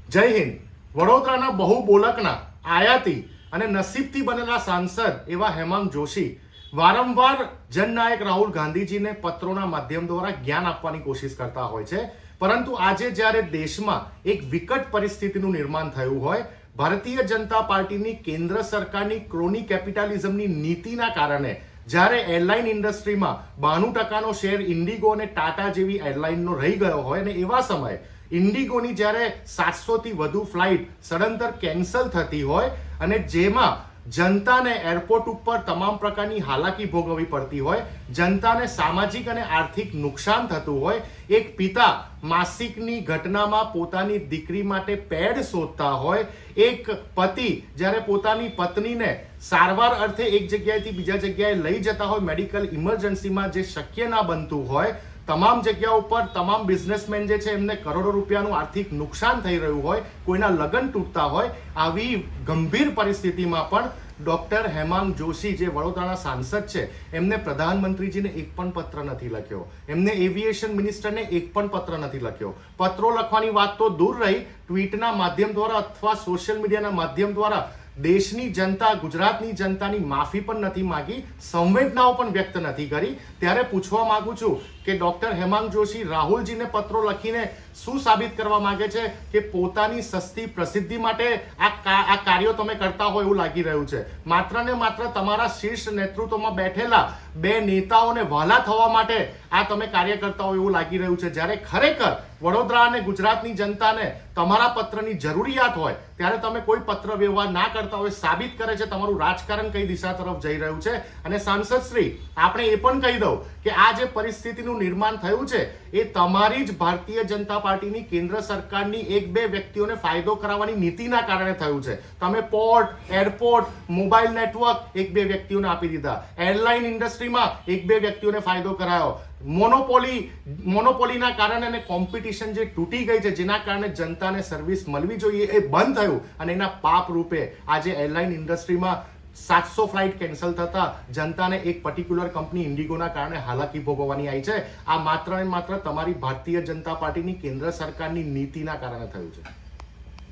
જય હિન્દ. વડોદરાના બહુબોલકના આયાતી અને નસીબથી બનેલા સાંસદ એવા હેમાંગ જોશી વારંવાર જનનાયક રાહુલ ગાંધીજીને પત્રોના માધ્યમ દ્વારા જ્ઞાન આપવાની કોશિશ કરતા હોય છે. પરંતુ આજે જ્યારે દેશમાં એક વિકટ પરિસ્થિતિનું નિર્માણ થયું હોય, ભારતીય જનતા પાર્ટીની કેન્દ્ર સરકારની ક્રોની કેપિટલિઝમની નીતિના કારણે જ્યારે એરલાઇન ઇન્ડસ્ટ્રીમાં 92% શેર ઇન્ડિગો અને ટાટા જેવી એરલાઇનનો રહી ગયો હોય અને એવા સમયે ઇન્ડિગોની જ્યારે 700થી વધુ ફ્લાઇટ સડંતર કેન્સલ થતી હોય અને જેમાં જનતાને એરપોર્ટ ઉપર તમામ પ્રકારની હાલાકી ભોગવવી પડતી હોય, જનતાને સામાજિક અને આર્થિક નુકસાન થતું હોય, એક પિતા માસિકની ઘટનામાં પોતાની દીકરી માટે પેડ શોધતા હોય, એક પતિ જ્યારે પોતાની પત્નીને સારવાર અર્થે એક જગ્યાએથી બીજા જગ્યાએ લઈ જતા હોય, મેડિકલ ઇમરજન્સીમાં જે શક્ય ના બનતું હોય, તમામ જગ્યાઓ ઉપર તમામ બિઝનેસમેન જે છે એમને કરોડો રૂપિયાનું આર્થિક નુકસાન થઈ રહ્યું હોય, કોઈના લગ્ન તૂટતા હોય, આવી ગંભીર પરિસ્થિતિમાં પણ ડોક્ટર હેમાંગ જોશી જે વડોદરાના સાંસદ છે એમને પ્રધાનમંત્રીજીને એક પણ પત્ર નથી લખ્યો, એમને એવિએશન મિનિસ્ટરને એક પણ પત્ર નથી લખ્યો. પત્રો લખવાની વાત તો દૂર રહી, ટ્વીટના માધ્યમ દ્વારા અથવા સોશિયલ મીડિયાના માધ્યમ દ્વારા દેશની જનતા, ગુજરાતની જનતાની માફી પણ નથી માંગી, સંવેદનાઓ પણ વ્યક્ત નથી કરી. ત્યારે પૂછવા માંગુ છું કે ડોક્ટર હેમાંગ જોશી રાહુલજીને પત્રો લખીને શું સાબિત કરવા માંગે છે કે પોતાની સસ્તી પ્રસિદ્ધિ માટે આ કાર્યો તમે કરતા હોય એવું લાગી રહ્યું છે. માત્ર ને માત્ર તમારા શીર્ષ નેતૃત્વમાં બેઠેલા બે નેતાઓને વહાલા થવા માટે આ તમે કાર્ય કરતા હોય એવું લાગી રહ્યું છે. જ્યારે ખરેખર વડોદરા અને ગુજરાતની જનતાને તમારા પત્રની જરૂરિયાત હોય ત્યારે તમે કોઈ પત્ર વ્યવહાર ના કરતા હોય, સાબિત કરે છે તમારું રાજકારણ કઈ દિશા તરફ જઈ રહ્યું છે. અને સાંસદ શ્રી, આપણે એ પણ કહી દઉં કે આ જે પરિસ્થિતિનું નિર્માણ થયું છે એ તમારી જ ભારતીય જનતા પાર્ટીની કેન્દ્ર સરકારની એક બે વ્યક્તિઓને ફાયદો કરાવવાની નીતિના કારણે થયું છે. તમે પોર્ટ, એરપોર્ટ, મોબાઈલ નેટવર્ક એક બે વ્યક્તિઓને આપી દીધા, એરલાઇન ઇન્ડસ્ટ્રીમાં એક બે વ્યક્તિઓને ફાયદો કરાયો, મોનોપોલીના કારણે અને કોમ્પિટિશન જે તૂટી ગઈ છે જેના કારણે જનતાને સર્વિસ મળવી જોઈએ એ બંધ થયું અને એના પાપ રૂપે આજે એરલાઇન ઇન્ડસ્ટ્રીમાં 700 ફ્લાઇટ કેન્સલ થતા જનતાને એક પર્ટિક્યુલર કંપની ઇન્ડિગોના કારણે હાલાકી ભોગવવાની આવી છે. આ માત્ર ને માત્ર તમારી ભારતીય જનતા પાર્ટીની કેન્દ્ર સરકારની નીતિના કારણે થયું છે.